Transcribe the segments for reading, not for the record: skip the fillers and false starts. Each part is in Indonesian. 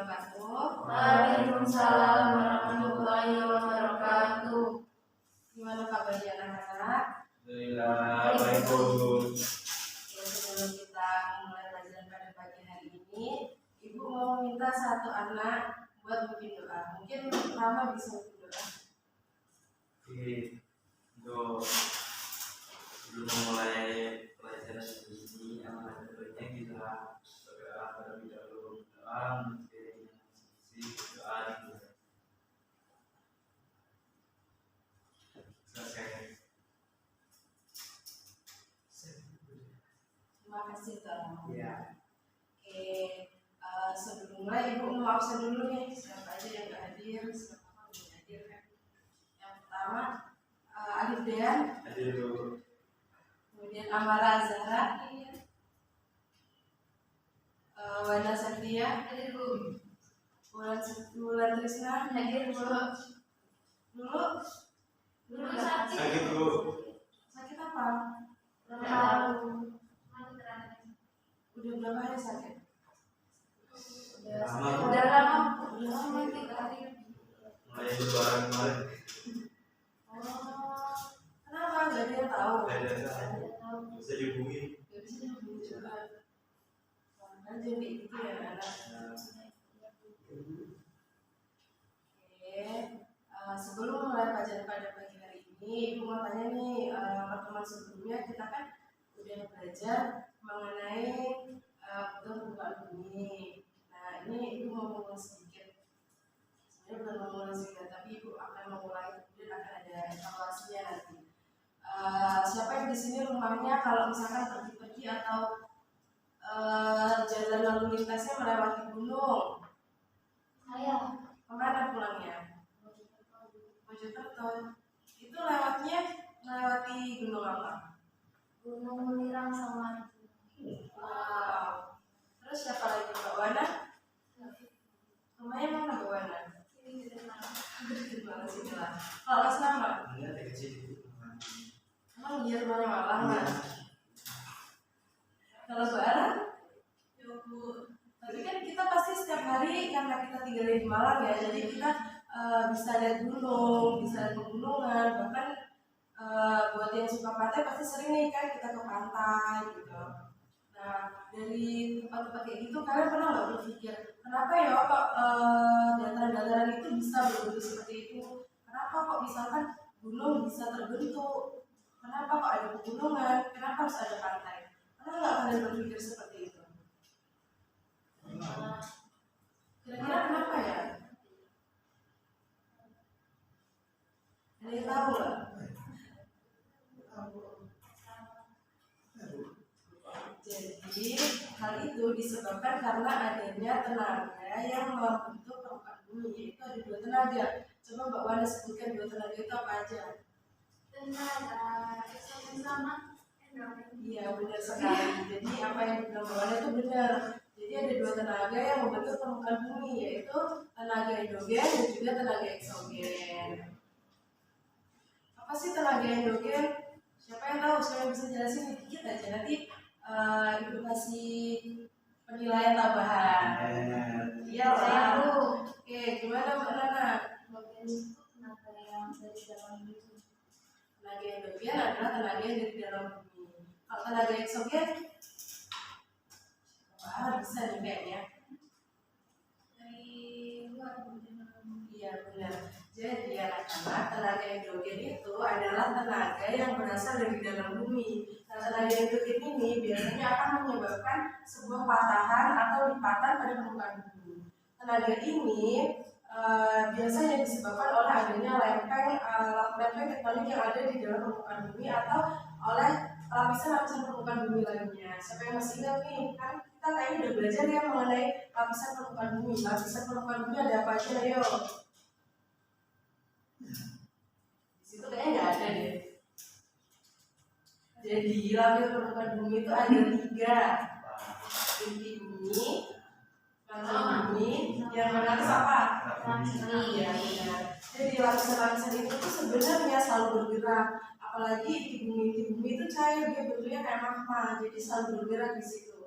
wabarakatuh. Waalaikumsalam warahmatullahi wabarakatuh. Gimana kabarnya anak-anak? Alhamdulillah, baik Bu. Ya, sebelum kita mulai pelajaran pada pagi hari ini, Ibu mau minta satu anak buat bikin doa. Mungkin Rama bisa bikin doa. Untuk sebelum mulai pelajaran ini, anak terbaiknya kita berdoa terlebih dahulu. Doa menjadi doa itu. Selesai. Terima kasih Rama. Ya. Oke, sebelum mulai Ibu mau absen dulu nih. Siapa aja yang nggak hadir, siapa yang hadir kan? Yang pertama Alif Dean, Hadir Bu. kemudian Amara Zahra, Wanda Satria, Hadir Bu. Bulan Trisna, Hadir Bu. Dulu sakit. Sakit Bu. sakit apa? Lalu. Udah berapa hari sakit? Udah lama. 3 hari. Mulai lebaran kemarin. Oh, kenapa? Gak ada yang tahu. Bisa dihubungi. Gak bisa dihubungi juga. Kan jadi gitu ya anak. Oke, sebelum mulai pelajaran pada pagi hari ini, Ibu mau tanya nih, pertemuan sebelumnya kita kan udah belajar mengenai bentuk bumi. Nah, ini Ibu mau mengulang sedikit. Sebenarnya belum mengulang sedikit, tapi Ibu akan mengulangi, kemudian akan ada evaluasinya nanti. Siapa yang di sini rumahnya kalau misalkan pergi-pergi atau jalan lalu lintasnya melewati gunung, Saya. kemana pulangnya? Mojokerto. Itu lewatnya melewati gunung apa? Gunung Lirang sama. Wow. Terus siapa lagi Mbak Wana? Rumahnya mana Mbak Wana? Kalau pas nama? Ini ada kecil. Emang dia rumahnya Malang Mbak? Kalau Mbak Ana? Ya Bu. Tapi kan kita pasti setiap hari karena kita tinggal di Malang ya, jadi kita bisa lihat gunung, bisa lihat pegunungan, bahkan buat yang suka pantai pasti sering nih kan kita ke pantai gitu. Nah, dari tempat-tempat kayak gitu kalian pernah nggak berpikir kenapa ya kok dataran-dataran itu bisa berbentuk seperti itu? Kenapa kok misalkan gunung bisa terbentuk? Kenapa kok ada pegunungan? Kenapa harus ada pantai? Pernah nggak kalian berpikir seperti itu? Kira-kira kenapa ya? Ada yang tahu nggak? Jadi hal itu disebabkan karena adanya tenaga yang membentuk permukaan bumi, yaitu ada 2 tenaga. Coba Mbak Wanda sebutkan 2 tenaga itu apa aja? Tenaga sama. Iya benar sekali. Jadi apa yang dibilang Mbak Wanda itu benar. Jadi ada 2 tenaga yang membentuk permukaan bumi, yaitu tenaga endogen dan juga tenaga eksogen. Apa sih tenaga endogen? Siapa yang tahu? Siapa yang bisa jelasin dikit aja nanti. Ibu kasih penilaian tambahan. Iya lah. Oke, gimana Mbak Nana? Tenaga yang dari dalam bumi. Tenaga endogen adalah tenaga yang dari dalam bumi. Kalau tenaga eksogen, bisa nih kayaknya. Dari luar bumi. Iya benar. Jadi anak-anak, tenaga endogen itu adalah tenaga yang berasal dari dalam bumi. Nah, tenaga endogen ini biasanya akan menyebabkan sebuah patahan atau lipatan pada permukaan bumi. Tenaga ini biasanya disebabkan oleh adanya lempeng tektonik yang ada di dalam permukaan bumi atau oleh lapisan-lapisan permukaan bumi lainnya. Siapa yang masih ingat nih? Kan kita kayaknya udah belajar ya mengenai lapisan permukaan bumi. Lapisan permukaan bumi ada apa aja? Ayo. Di situ kayaknya nggak ada deh. Jadi lapisan permukaan bumi itu ada 3. Inti bumi, mantel bumi, yang benar apa? Iya benar. Jadi lapisan-lapisan itu tuh sebenarnya selalu bergerak. Apalagi inti bumi itu cair, dia bentuknya kayak magma, jadi selalu bergerak di situ.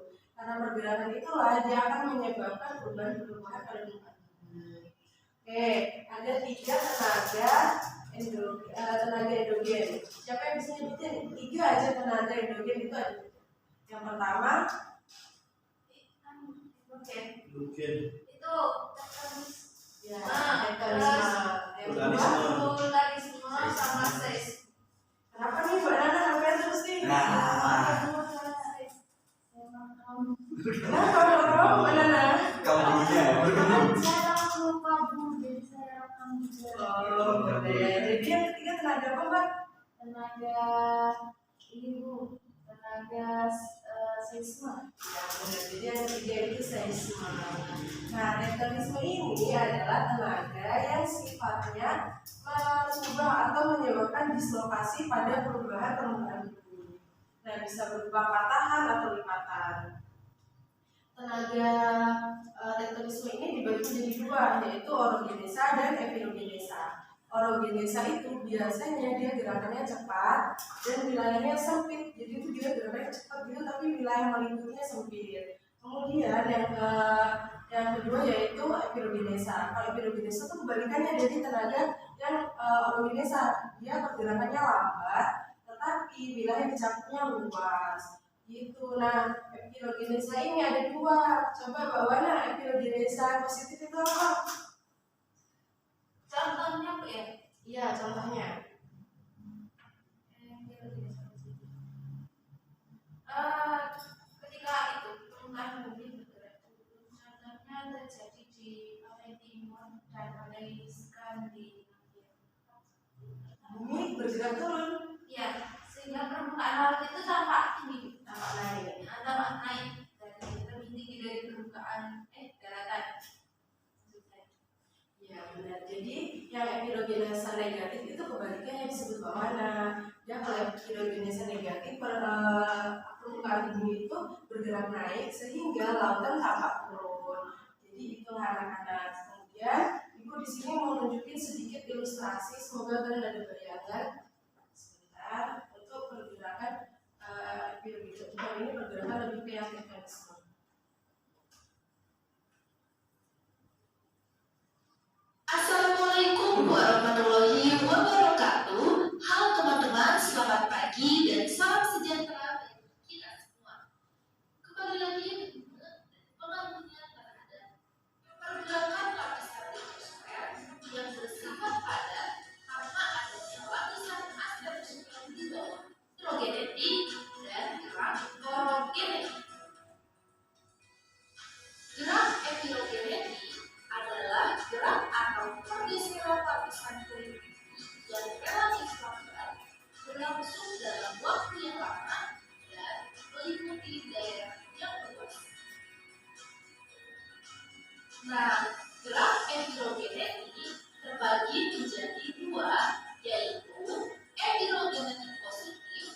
Karena pergerakan itulah dia akan menyebabkan perubahan-perubahan pada permukaan bumi. Oke, ada 3 tenaga endogen. Siapa yang bisa nyebutin 3 aja tenaga endogen itu ada? Yang pertama, Mungkin itu tektonis. ya, Terus yang kedua, vulkanisme sama seismik. kenapa nih Mbak Nana sampai terus nih? Kenapa kalau Mbak Nana? kamu dulunya ya. Saya lupa Bu, jadi saya rekam juga. Oh, boleh. Jadi yang ketiga tenaga apa Mbak? Tenaga ini Bu, tenaga seisme. Ya, benar. Jadi yang ketiga itu seisme. Nah, tektonisme ini adalah tenaga yang sifatnya mengubah atau menyebabkan dislokasi pada perubahan permukaan bumi. Nah, bisa berupa patahan atau lipatan. Tenaga tektonisme ini dibagi menjadi 2, yaitu orogenesa dan epirogenesa. Orogenesa itu biasanya dia gerakannya cepat dan wilayahnya sempit, jadi itu dia gerakannya cepat gitu tapi wilayah melingkupnya sempit. Kemudian yang kedua yaitu epirogenesa. Kalau epirogenesa itu kebalikannya dari tenaga yang orogenesa, dia pergerakannya lambat tetapi wilayah dicakupnya luas gitu. Nah, epirogenesa ini ada 2. Coba bawa epirogenesa positif itu apa? Contohnya Bu ya. Iya, contohnya. Ketika itu permukaan bumi bergerak turun, contohnya terjadi di pantai timur dan pantai Skandinavia. Bumi bergerak turun, Ya, sehingga permukaan laut itu tampak tinggi, tampak naik. tampak naik dan lebih tinggi dari permukaan daratan. Ya benar. Jadi yang epirogenesa negatif itu kebalikannya disebut bawah mana? Ya kalau epirogenesa negatif permukaan bumi itu bergerak naik sehingga lautan tampak turun. Jadi itu anak-anak. Kemudian ibu di sini mau nunjukin sedikit ilustrasi. Semoga kalian ada bayangan. Sebentar untuk pergerakan epirogenesa ini pergerakan lebih ke yang tektonisme. Assalamualaikum warahmatullahi wabarakatuh. Halo teman-teman, selamat pagi dan salam sejahtera bagi kita semua. Kembali lagi pengaruhnya terhadap pergerakan lapisan litosfer yang bersifat padat karena adanya lapisan atmosfer di bawah hidrogenetik dan gerak orogenetik. Gerak epirogenetik adalah gerak atau pergeseran lapisan kulit yang relatif lambat berlangsung dalam waktu yang lama dan meliputi daerah yang luas. Nah, gerak epirogenetik terbagi menjadi 2, yaitu epirogenetik positif,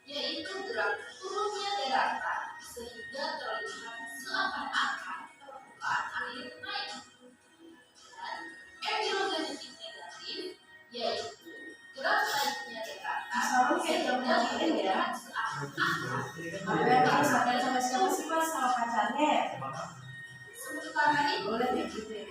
yaitu gerak turunnya daratan sehingga terlihat seakan-akan permukaan air naik. Epirogenetik negatif, yaitu gerak naiknya daratan sehingga terlihat seakan-akan. Sampai siapa sih Mas sama pacarnya? Sementara itu, Boleh deh gitu ya.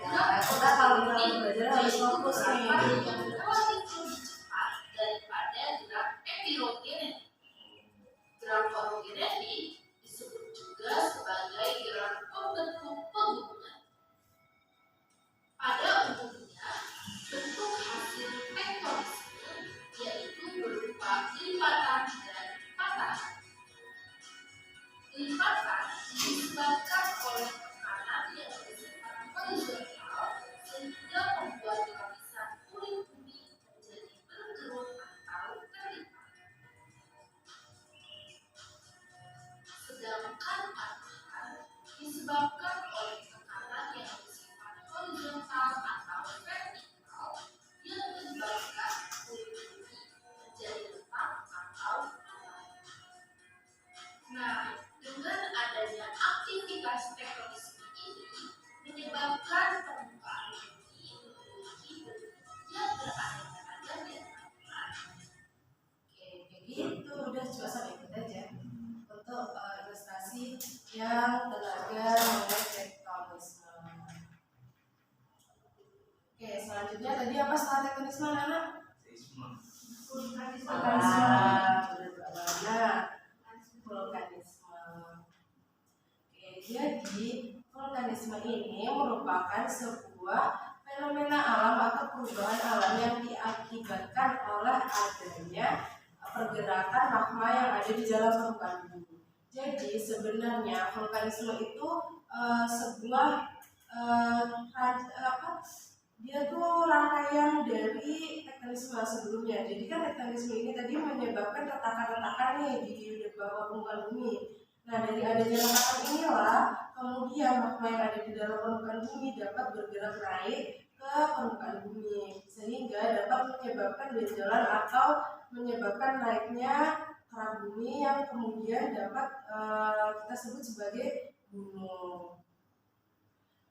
selanjutnya tadi apa setelah tektonisme anak? Vulkanisme. Vulkanisme. Oke, jadi vulkanisme ini merupakan sebuah fenomena alam atau perubahan alam yang diakibatkan oleh adanya pergerakan magma yang ada di dalam permukaan bumi. Jadi sebenarnya vulkanisme itu sebuah dia tuh rangkaian dari tektonisme sebelumnya. Jadi kan tektonisme ini tadi menyebabkan retakan-retakan nih di bawah permukaan bumi. Nah, dari adanya retakan inilah kemudian magma yang ada di dalam permukaan bumi dapat bergerak naik ke permukaan bumi sehingga dapat menyebabkan benjolan atau menyebabkan naiknya kerak bumi yang kemudian dapat kita sebut sebagai gunung.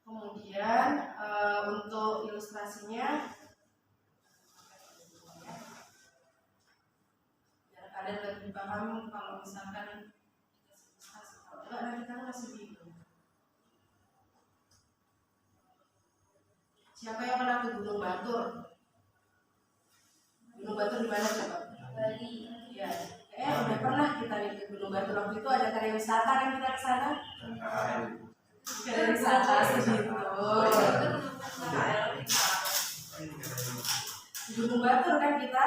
Kemudian untuk ilustrasinya biar kalian lebih paham kalau misalkan nanti kan masih bingung. Siapa yang pernah ke Gunung Batur? Gunung Batur di mana coba? Bali. Ya, udah pernah kita nih ke Gunung Batur. Waktu itu ada karya wisata kan kita ke sana. Karya wisata segitu. Di Gunung Batur kan kita.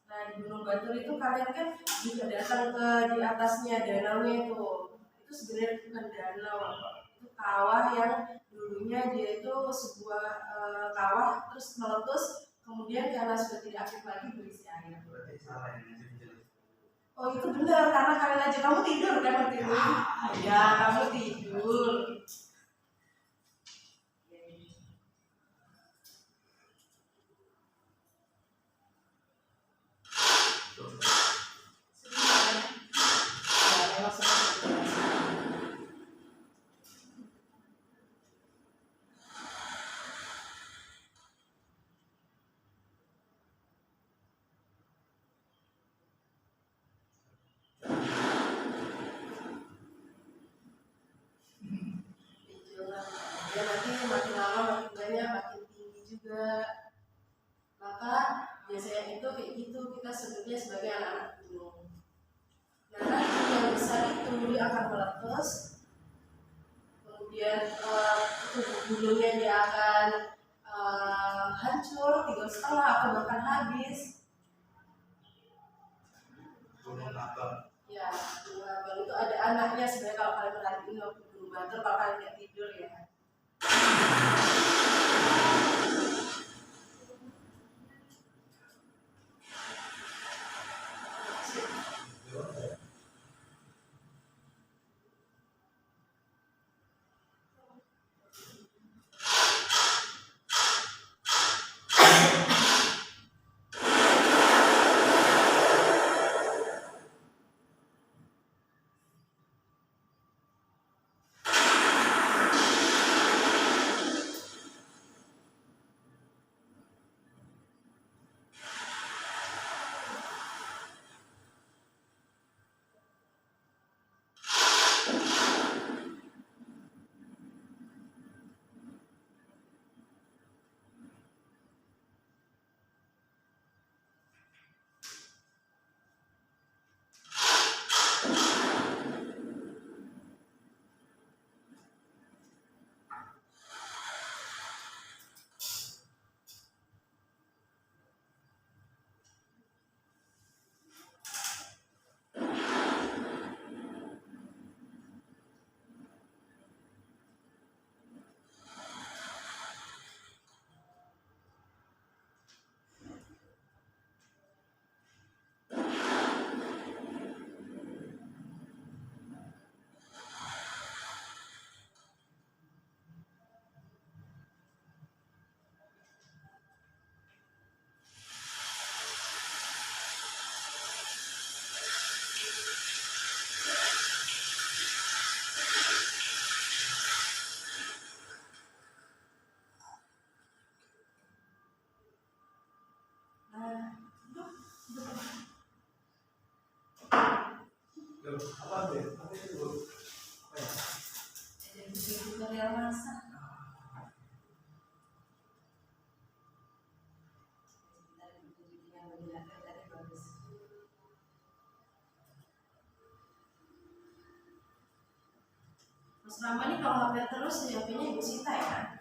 Nah, di Gunung Batur itu kalian kan juga datang ke di atasnya danaunya itu. Itu sebenarnya bukan danau, itu kawah yang dulunya dia itu sebuah kawah terus meletus, kemudian karena sudah tidak aktif lagi berisi air. Oh itu benar, karena kalian aja kamu tidur kan waktu itu? Ya kamu tidur. Ya nanti makin lama makin banyak makin tinggi juga, maka biasanya itu kayak gitu kita sebutnya sebagai anak-anak gunung. Nah nanti yang besar itu dia akan meletus, kemudian gunungnya dia akan hancur, 3,5 atau bahkan habis. Gunung Abang. Ya, Gunung Abang itu ada anaknya sebenarnya kalau kalian perhatiin waktu Gunung Batur kalau kalian nggak tidur ya. Mas Rama nih kalau HP terus ya HP-nya Ibu Sita ya.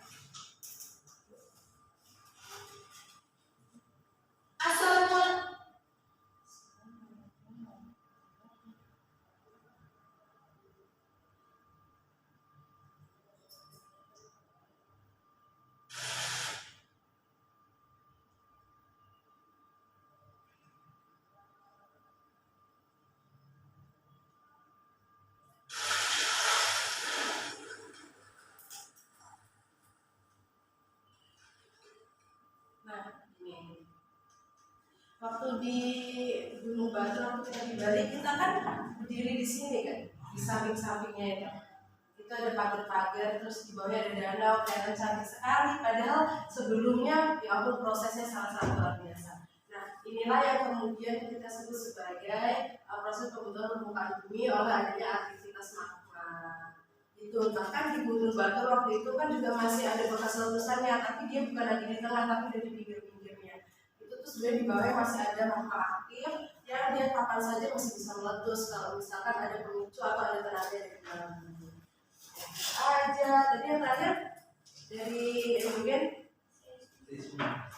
Assalamualaikum. Nah, ini waktu di Gunung Batu, waktu kita di Bali, kita kan berdiri di sini kan, di samping-sampingnya itu. Itu ada pagar-pagar, terus di bawahnya ada danau, kelihatan cantik sekali. Padahal sebelumnya, ya ampun, prosesnya sangat-sangat luar biasa. Nah, inilah yang kemudian kita sebut sebagai proses pembentukan permukaan bumi oleh adanya aktivitas magma. Itu bahkan di Gunung Batur waktu itu kan juga masih ada bekas letusannya, tapi dia bukan lagi di tengah, tapi udah di pinggir-pinggirnya. Itu tuh sebenarnya di bawahnya masih ada magma aktif yang dia kapan saja masih bisa meletus kalau misalkan ada pemicu atau ada tenaga di dalam bumi. Aja tadi yang terakhir dari mungkin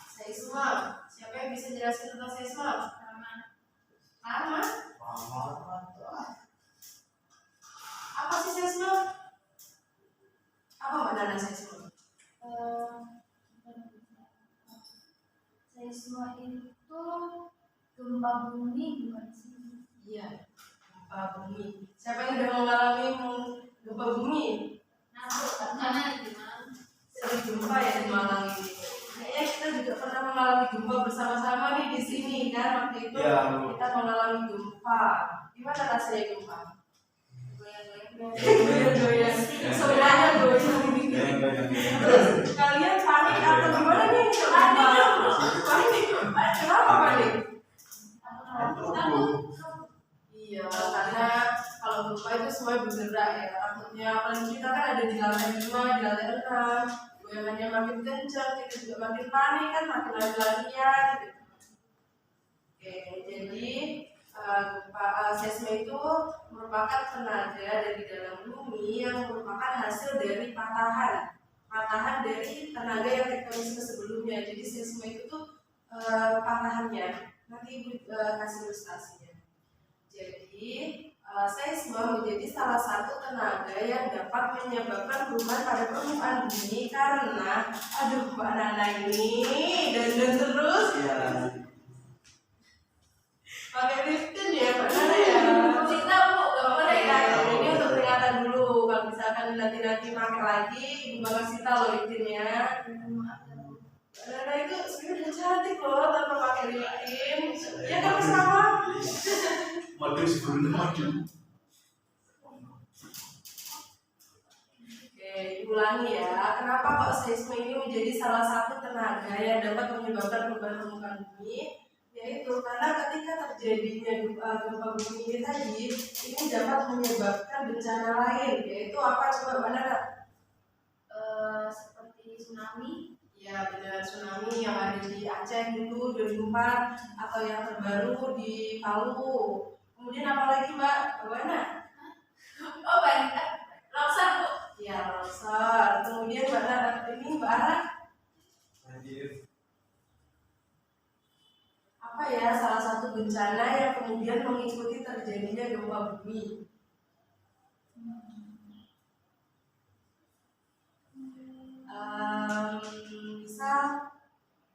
seisma. Siapa yang bisa jelasin tentang seisma? Lama. Apa sih seisma? Apa makna seisma? Seisma itu gempa bumi bukan sih? Iya, gempa bumi. Siapa yang sudah mengalami gempa bumi? Karena gimana? Sering gempa ya di Malang ini. Kayaknya kita juga pernah mengalami gempa bersama-sama nih di sini kan waktu itu Ya. kita mengalami gempa. Gimana rasanya gempa? Goyang-goyang. Goyang-goyang, semuanya goyang. Terus kalian panik atau gimana nih? Panik. Kenapa panik? Iya, karena kalau gempa itu semuanya bergerak ya. Takutnya apalagi kita kan ada di lantai 5, di lantai 6. Goyangannya makin kencang, kita juga makin panik kan, makin lari-larian gitu. Oke, jadi seisma itu merupakan tenaga dari dalam bumi yang merupakan hasil dari patahan dari tenaga yang tektonisme sebelumnya. Jadi seisma itu tuh patahannya. Nanti Ibu kasih ilustrasinya. Jadi seisma menjadi salah satu tenaga yang dapat menyebabkan perubahan pada permukaan bumi karena, aduh Mbak Nana ini dan terus. Iya. Pakai liftin ya Mbak Nana ya. Kita Bu, gak boleh ya. Ini untuk peringatan dulu. Kalau misalkan nanti pakai lagi, Ibu bakal kasih tahu liftinnya. Mbak Nana itu sebenarnya udah cantik loh tanpa pakai liftin. Ya kan sama. Madu sebelum madu. Oke, ulangi ya. Kenapa kok seisma ini menjadi salah satu tenaga yang dapat menyebabkan perubahan permukaan bumi? Yaitu karena ketika terjadinya gempa bumi ini tadi, ini dapat menyebabkan bencana lain. Yaitu apa coba Mbak Nana? Seperti tsunami. Ya benar, tsunami yang ada di Aceh dulu 2004 atau yang terbaru di Palu. Kemudian apa lagi Mbak? Bagaimana? Oh banyak. Longsor Bu. Ya longsor. Kemudian Mbak Nana, ini Mbak Ara, Banjir. apa ya salah satu bencana yang kemudian mengikuti terjadinya gempa bumi? Bisa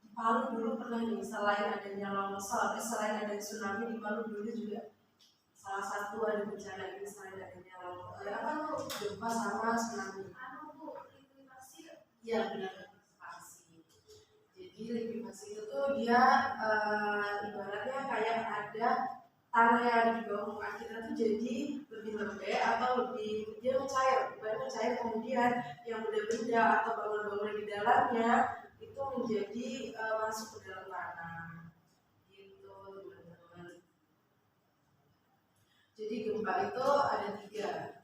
di Palu dulu pernah nih, selain adanya longsor, selain ada tsunami di Palu dulu juga salah satu ada bencana ini selain adanya gempa sama tsunami. Bu, likuifaksi. Iya benar, likuifaksi. Jadi likuifaksi itu tuh dia ibaratnya kayak ada tanah yang ada di bawah muka kita tuh jadi lebih lembek atau lebih dia mencair kemudian yang benda-benda atau bangunan-bangunan di dalamnya itu menjadi masuk ke dalam tanah gitu teman-teman. Jadi gempa itu ada 3,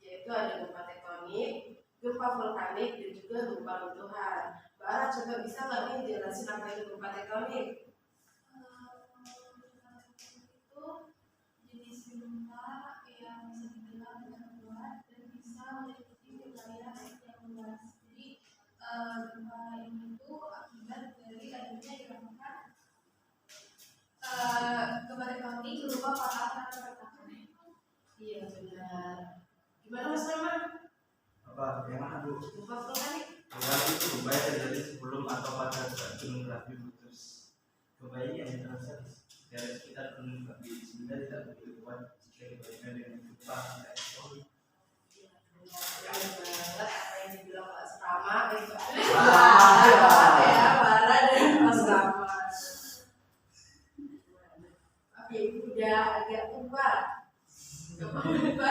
yaitu ada gempa tektonik, gempa vulkanik, dan juga gempa runtuhan. Mbak Ara coba bisa nggak nih jelasin apa itu gempa tektonik? Itu jenis gempa yang bisa dibilang kuat dan bisa gempa ini tuh akibat dari adanya gerakan gempa tektonik berupa patahan atau retakan. Iya benar. Gimana Mas Rama? Apa yang mana Bu? Gempa vulkanik? Gempa itu gempa yang terjadi sebelum atau pada saat gunung berapi meletus. Gempa ini hanya terasa dari sekitar gunung berapi, sehingga tidak begitu kuat jika dibandingkan dengan gempa tektonik. Benar banget apa yang dibilang Mas Rama itu. Wah. Ya, Bara dan Mas Rama. Oke, udah agak tua. Gempa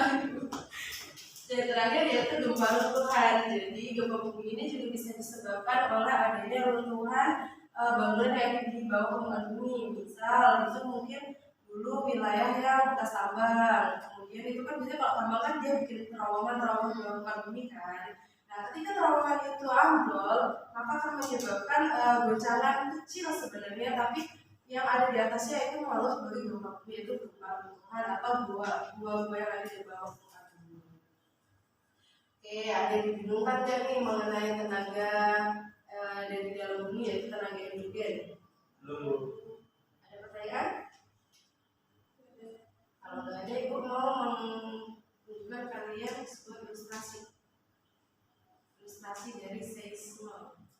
dan terakhir yaitu gempa runtuhan. Jadi gempa bumi ini juga bisa disebabkan oleh adanya runtuhan bangunan yang di bawah permukaan bumi. Misal itu mungkin dulu wilayah yang bekas tambang, kemudian itu kan biasanya kalau tambang kan dia bikin terowongan di bawah permukaan bumi kan. Nah ketika terowongan itu ambrol, maka akan menyebabkan goncangan kecil sebenarnya, tapi yang ada di atasnya itu malah sebagai gempa bumi, yaitu gempa runtuhan atau gua yang ada di bawah permukaan bumi. Oke, ada yang dibingungkan nggak nih mengenai tenaga dari dalam bumi, yaitu tenaga endogen? Belum. Ada pertanyaan? Kalau nggak ada, Ibu mau menunjukkan kalian sebuah ilustrasi dari seismologi.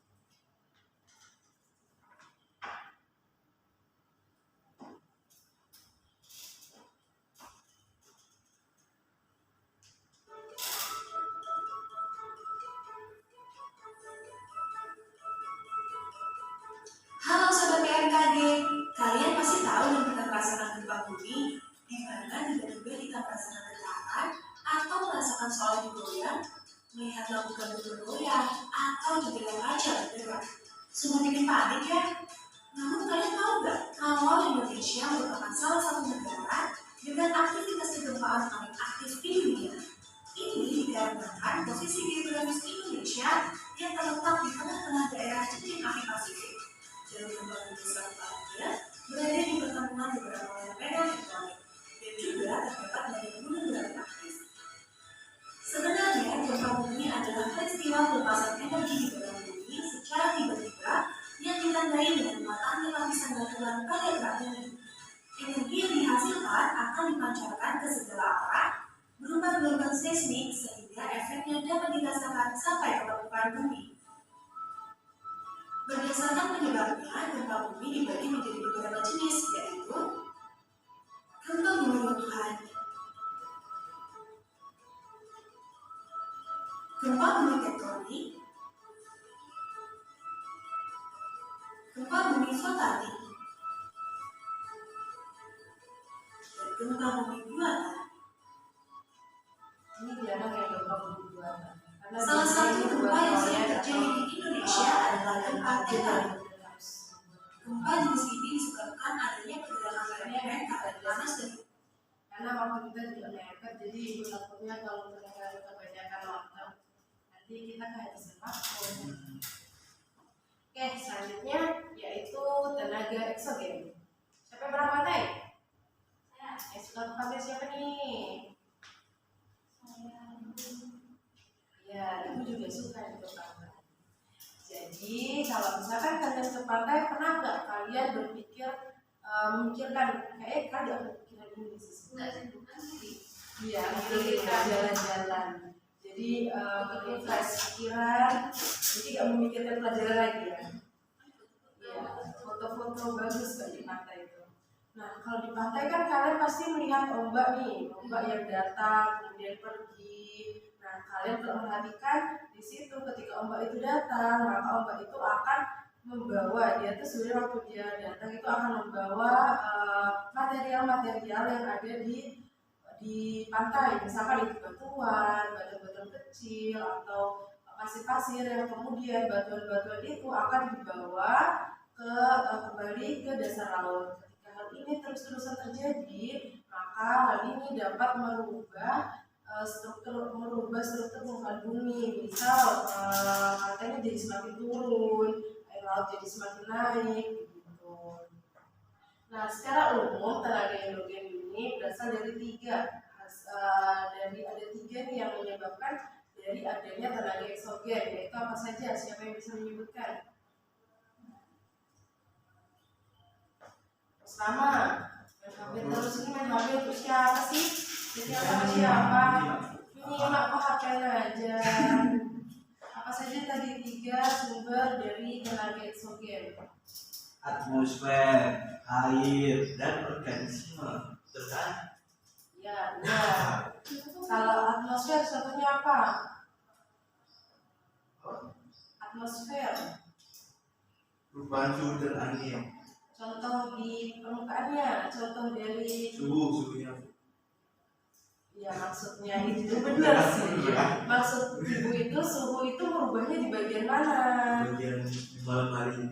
Halo Sobat BMKG, kalian pasti tahu dan pernah merasakan gempa bumi, di mana tiba-tiba kita merasakan getaran atau merasakan soal digoyang, melihat lampu gambut bergoyang, atau jendela kaca bergerak. Semua bikin panik ya? Namun kalian tahu nggak kalau Indonesia merupakan salah satu negara dengan aktivitas kegempaan paling aktif di dunia? Ini dikarenakan posisi geografis Indonesia yang terletak di tengah-tengah daerah cincin api Pasifik. Jalur gempa bumi Barat berada di pertemuan beberapa lereng tektonik dan juga terdapat dari gunung berapi aktif. Sebenarnya gempa bumi adalah peristiwa pelepasan energi di dalam bumi secara tiba-tiba yang ditandai dengan matangnya lapisan batuan pada gerak bumi. Energi yang dihasilkan akan dipancarkan ke segala arah berupa gelombang seismik sehingga efeknya dapat dirasakan sampai ke permukaan bumi. Berdasarkan penyebabnya, gempa bumi dibagi menjadi beberapa jenis, yaitu gempa bumi runtuhan, gempa bumi tektonik, gempa bumi floating, dan gempa bumi buatan. Ini dianggap kayak gempa bumi buatan. Karena Salah satu biasanya gempa yang sering buatan terjadi di Indonesia adalah gempa tektonik. Gempa jenis ini disebabkan adanya pergerakan lereng pada panas dan karena waktu kita juga mepet, jadi ibu takutnya kalau misalnya kebanyakan nonton nanti kita kehabisan waktu. Oke, selanjutnya yaitu tenaga eksogen. Siapa yang pernah pakai? Saya. Yang suka pakai siapa nih? Ya, ibu juga suka itu pantai. Jadi kalau misalkan kalian ke pantai, pernah nggak kalian berpikir memikirkan kayak kalian ada pikiran ini sih? Enggak sih, bukan sih. Iya, kita jalan-jalan. Jadi refresh pikiran, jadi nggak memikirkan pelajaran lagi ya. Iya, foto-foto bagus kan di pantai itu. Nah, kalau di pantai kan kalian pasti melihat ombak nih, ombak yang datang kemudian pergi. Nah, kalian perhatikan di situ ketika ombak itu datang, maka ombak itu akan membawa dia tuh sebenarnya waktu dia datang itu akan membawa material-material yang ada di pantai, misalkan itu batuan, batu-batu kecil atau pasir-pasir yang kemudian batuan-batuan itu akan dibawa kembali ke dasar laut. Ketika hal ini terus-terusan terjadi, maka hal ini dapat merubah struktur permukaan bumi. Misal pantainya jadi semakin turun, air laut jadi semakin naik gitu. Nah, secara umum tenaga endogen ini berasal dari tiga. Ada tiga nih yang menyebabkan dari adanya tenaga eksogen, yaitu apa saja? Siapa yang bisa menyebutkan? Pertama, main HP terus ini main HP untuk siapa sih? Jadi apa siapa? Menyimak kok HP aja. Apa saja tadi 3 sumber dari tenaga eksogen? Atmosfer, air, dan organisme. Betul kan? Ya, benar. Kalau atmosfer contohnya apa? Atmosfer. Perubahan suhu dan angin. Contoh di permukaannya, contoh dari Suhunya. ya maksudnya itu benar sih. Maksud ibu itu suhu itu merubahnya di bagian mana? Bagian malam hari.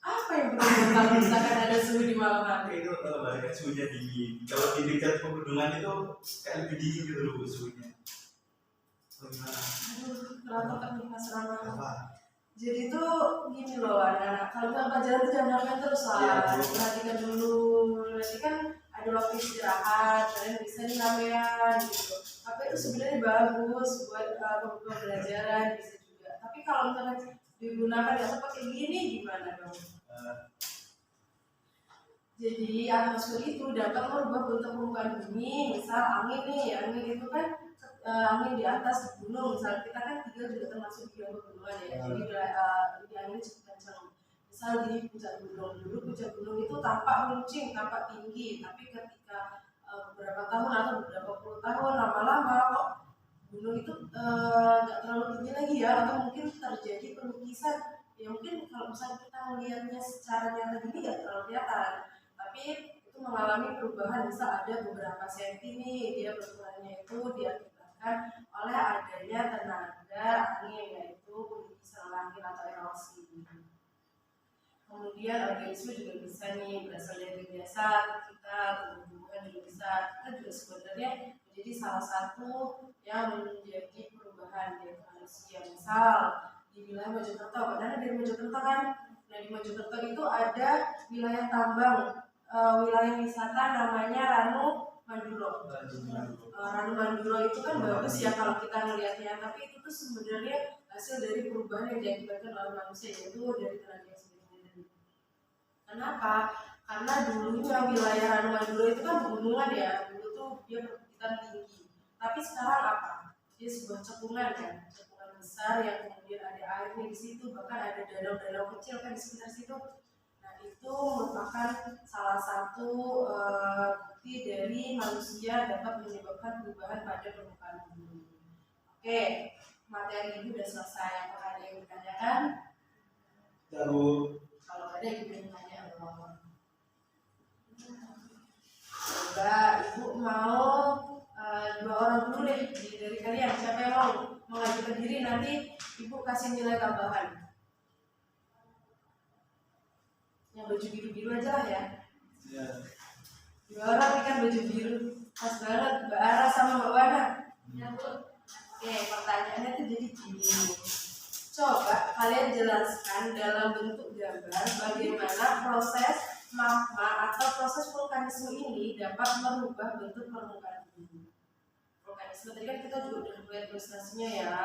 Apa yang berubah kalau misalkan ada suhu di malam hari? Itu kalau hari kan suhunya dingin. Kalau di dekat pegunungan itu kayak lebih dingin gitu loh suhunya. Bagaimana? Aduh, kenapa kan nih Mas Rama? Apa? Jadi tuh gini loh anak, kalau misalkan pelajaran tuh jangan main terus lah, Iya, Bu. perhatikan dulu. Nanti kan ada waktu istirahat, kalian bisa nih ramean gitu. Tapi itu sebenarnya bagus buat pembelajaran bisa juga. Tapi kalau misalkan digunakan nggak tepat kayak gini gimana dong? Jadi atmosfer itu dapat merubah bentuk permukaan bumi, misal angin nih, angin itu kan angin di atas gunung, misal kita kan tinggal juga termasuk di pegunungan ya, jadi di angin cukup kencang. Misal di puncak gunung, dulu puncak gunung itu tampak runcing, tampak tinggi, tapi ketika beberapa tahun atau beberapa puluh tahun lama-lama kok gunung itu nggak terlalu tinggi lagi ya, atau mungkin terjadi penukisan. Ya mungkin kalau misalnya kita melihatnya secara nyata gini nggak terlalu kelihatan, tapi itu mengalami perubahan, bisa ada beberapa senti nih dia berkurangnya itu diakibatkan oleh adanya tenaga angin, yaitu penukisan langit atau erosi. Kemudian organisme juga bisa nih berasal dari biasa kita, tumbuh-tumbuhan juga bisa, kita juga sebenarnya menjadi salah satu yang menjadi perubahan dari manusia. Misal di wilayah Mojokerto, karena dari Mojokerto kan, nah di Mojokerto itu ada wilayah tambang, wilayah wisata namanya Ranu Manduro. Ranu Manduro itu kan bagus ya kalau kita melihatnya, tapi itu tuh sebenarnya hasil dari perubahan yang diakibatkan oleh manusia, yaitu dari tenaga sendiri. Kenapa? Karena dulunya wilayah Ranu Manduro itu kan pegunungan ya, dulu tuh dia perbukitan tinggi. Tapi sekarang apa? Dia sebuah cekungan kan, cekungan besar yang kemudian ada airnya di situ, bahkan ada danau-danau kecil kan di sekitar situ. Nah itu merupakan salah satu bukti dari manusia dapat menyebabkan perubahan pada permukaan bumi. Oke, materi ibu sudah selesai. Apakah ada yang ditanyakan? Tahu. Kalau ada ibu yang tanya dong. Coba ibu mau 2 orang dulu deh dari kalian, siapa yang mau mengajukan diri, nanti ibu kasih nilai tambahan. Yang baju biru-biru aja lah ya. Ya. 2 orang nih kan baju biru, pas banget Mbak Ara sama Mbak Wana. Ya Bu. Oke, pertanyaannya tuh jadi gini. Coba kalian jelaskan dalam bentuk gambar bagaimana proses magma atau proses vulkanisme ini dapat merubah bentuk permukaan bumi. Vulkanisme tadi kan kita juga udah melihat ilustrasinya ya,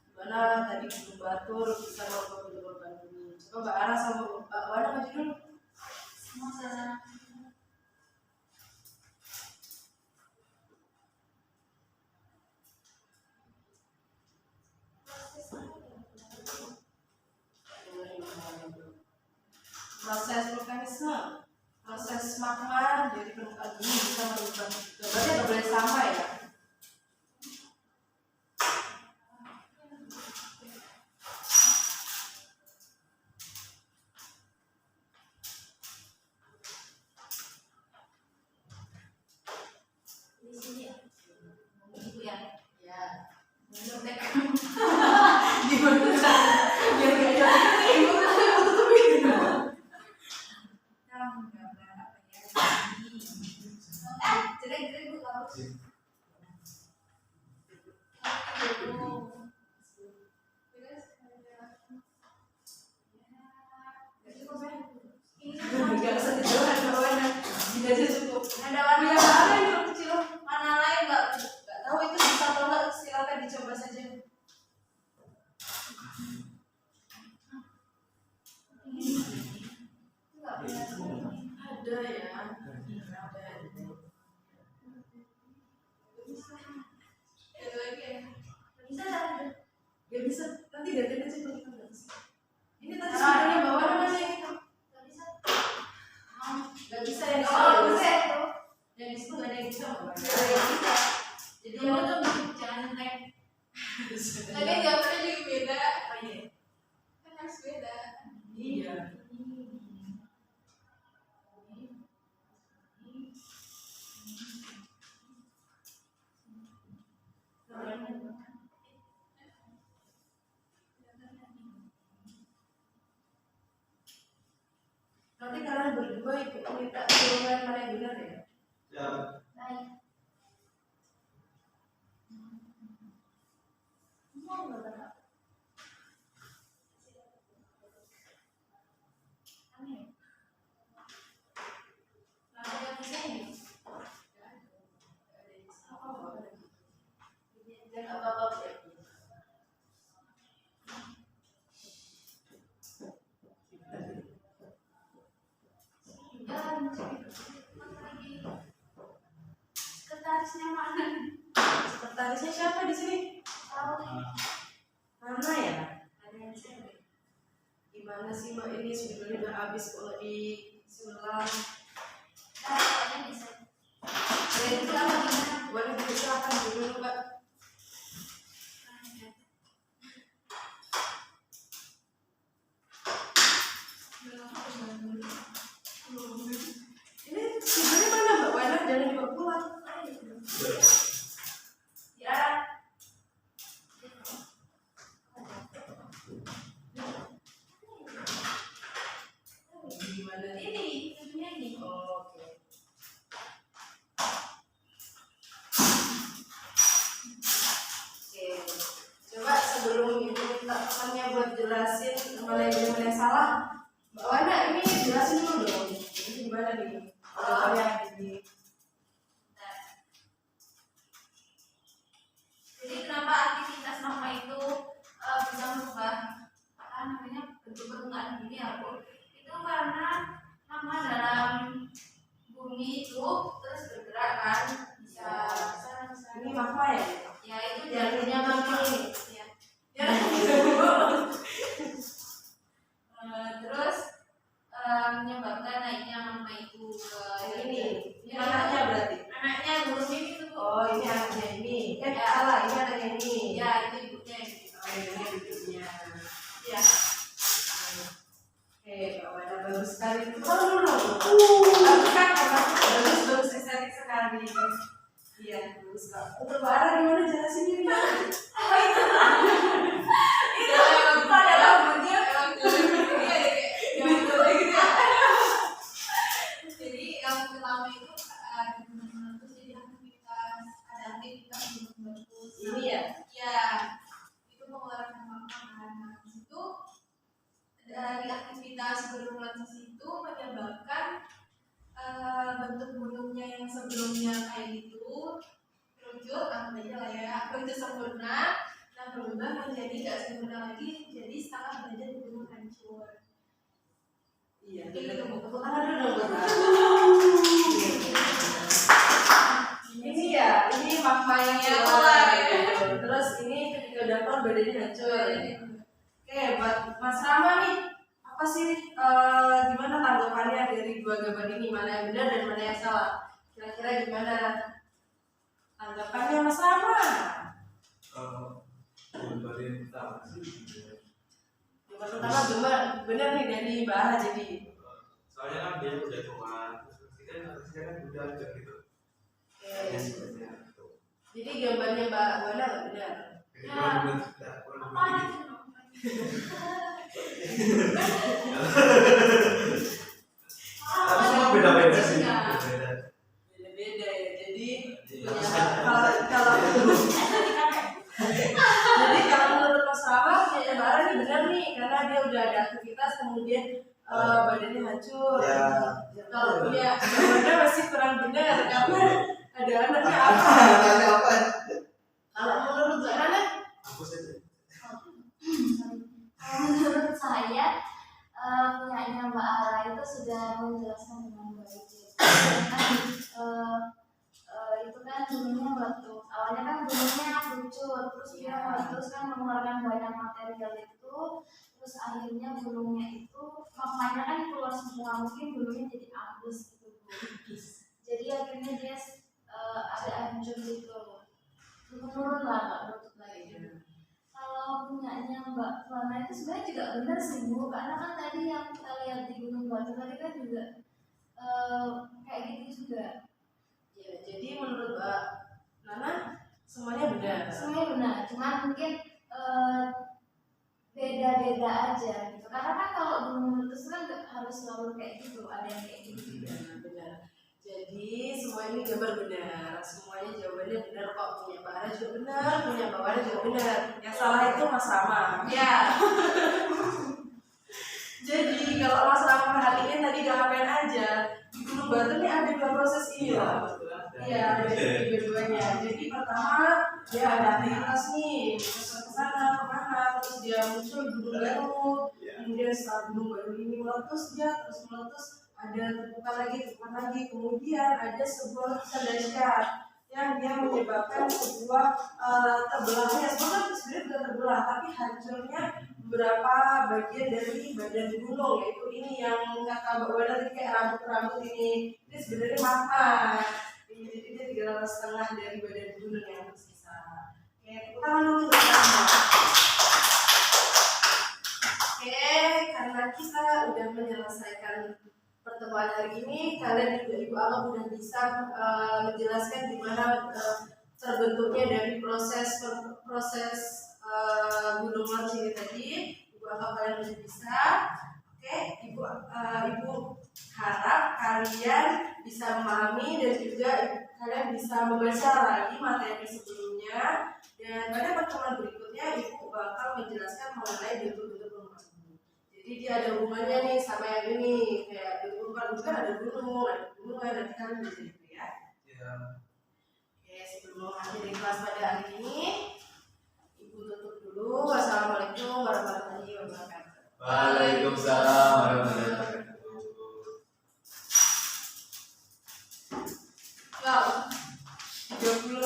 gimana tadi gunung Batur bisa merubah bentuk permukaan bumi. Coba Mbak Ara sama Mbak Wana maju dulu. Sama-sama. Proses vulkanisme, proses magma dari permukaan bumi bisa merubah. Gambarnya nggak boleh sama ya. Di sini ya. Ibu ya. Ya. Menurut TK. Gimana cara biar nggak jatuh ibu tutupin. Gambar apa ya? Jelek-jelek Bu kalau. berdua ikut minta golongan mana yang benar ya? Ya, Baik. Mau nggak Kak? Aneh. Ada yang bisa ini? Dan apa-apa ya? Sekretarisnya mana? Sekretarisnya siapa di sini? Tahu Nana ya? ada yang cewek. Gimana sih Mbak ini sebenarnya udah habis kalau di ulang. Pokoknya bisa. Saya itu apa gimana? Boleh dipersilakan dulu Mbak. Ini sebenarnya mana Mbak Wana? Jangan dibawa pulang. Ya. Gimana nih? Ini tentunya ini. Oke. Oke. Coba sebelum ibu minta temannya buat jelasin mana yang salah, Mbak Wana ini jelasin dulu dong. Ini gimana nih? Kalau yang ini. Jadi kenapa aktivitas nama itu bisa merubah apa namanya bentuk permukaan bumi ya Bu? Itu karena nama dalam bumi itu terus bergerak kan bisa Ini magma ya? ya itu Jalurnya magma ini. ya. Ya. Terus menyebabkan naiknya magma itu ke Ini ya, anaknya berarti. anaknya gunung ini tuh Bu. Oh ini anaknya ini. Ya. Salah ini anaknya ini. Ya itu ibunya ini. Oh ini ibunya. Ya. Oke, Mbak Wana bagus sekali. Oh, bagus kan? Bagus estetik sekali. Iya, bagus kak. Untuk Mbak Ara gimana jelasinnya nih? Itu adalah bunyinya emang dia gitu ya. Jadi yang pertama itu terus jadi aktivitas ada aktivitas gunung meletus. Ini ya? Ya itu mengeluarkan makanan. Nah itu dari aktivitas gunung meletus itu menyebabkan bentuk gunungnya yang sebelumnya kayak gitu kerucut, anggap aja lah ya, kerucut sempurna. Nah berubah menjadi tidak sempurna lagi, jadi setengah derajat gunung hancur. Iya. Gitu Bu. Tepuk tangan dulu dong buat Ara. Ini ya, ini magma yang Ya, keluar. keluar. Terus ini ketika udah keluar badannya hancur. Oke, buat Mas Rama nih, apa sih gimana tanggapannya dari dua gambar ini, mana yang benar dan mana yang salah? Kira-kira gimana tanggapannya Mas Rama? gambar yang pertama sih, Gambar pertama gambar benar nih dari Mbak Ara jadi. soalnya kan dia udah tua, terus kita harusnya kan udah agak gitu. Ya, sebenarnya itu. Jadi gambarnya Mbak Wana nggak benar. Jadi kurang benar sudah, kurang Apa benar itu? tapi semua beda-beda sih, Iya. beda-beda. Beda-beda ya. Jadi Iya. kalau jadi kalau menurut Mas Rama ya Mbak Ara nih benar nih karena dia udah ada aktivitas kemudian badannya hancur. Ya. Kalau dia gambarnya masih kurang benar karena ada anaknya apa? Tanya apa? Kalau menurut Mbak Nana Aku saja. Menurut saya punyanya Mbak Ara itu sudah menjelaskan dengan baik. Itu kan gunungnya meletus. Awalnya kan gunungnya kerucut, terus dia meletus kan mengeluarkan banyak material itu, terus akhirnya gunungnya itu magmanya kan keluar semua, mungkin gunungnya jadi ambles gitu Bu. Jadi akhirnya dia ada hancur gitu, menurun lah Mbak menurut lagi. Kalau punyanya Mbak Wana itu sebenarnya juga benar sih Bu, karena kan tadi yang kita lihat di Gunung Batu tadi kan juga kayak gitu juga. ya jadi menurut Mbak Nana semuanya benar. Semuanya benar, cuman mungkin beda-beda aja gitu. Karena kan kalau gunung meletus kan harus harus selalu kayak gitu, ada yang kayak gitu. Benar. Jadi semua ini jawaban benar, semuanya jawabannya benar kok. Punya Mbak Ara juga benar, punya Mbak Ara juga benar. Yang salah itu Mas Rama. Ya, Jadi kalau Mas Rama perhatiin tadi gak ngapain aja. Di Gunung Batu ini ada dua proses ini loh. Iya, ada dua-duanya. Jadi pertama dia ada aktivitas nih, ke sana, kemana, terus dia muncul di Gunung Baru. Kemudian setelah Gunung Baru ini meletus dia, terus meletus ada tepukan lagi, kemudian ada sebuah letusan dahsyat yang dia menyebabkan sebuah terbelahnya, sebenarnya bukan terbelah, tapi hancurnya beberapa bagian dari badan gunung, yaitu ini yang kata Mbak Wana tadi kayak rambut-rambut ini sebenarnya matang. Jadi dia 3,5 dari badan gunung yang tersisa. Oke, tepuk tangan dulu teman-teman. Oke, karena kita udah menyelesaikan pertemuan hari ini, kalian juga Ibu Aga udah bisa menjelaskan gimana terbentuknya dari proses gunung meletus ini tadi. Ibu Aga kalian udah bisa. Oke, Ibu harap kalian bisa memahami dan juga kalian bisa membaca lagi materi sebelumnya, dan pada pertemuan berikutnya Ibu bakal menjelaskan mengenai bentuk-bentuk gunung tersebut. Jadi dia ada hubungannya nih sama yang ini, kayak bentuk bukan ada gunungan, nanti kalian bisa itu ya. Oke, sebelum mengakhiri kelas pada hari ini, Ibu tutup dulu. Wassalamualaikum warahmatullahi wabarakatuh. Waalaikumsalam warahmatullahi wabarakatuh. Wow, 38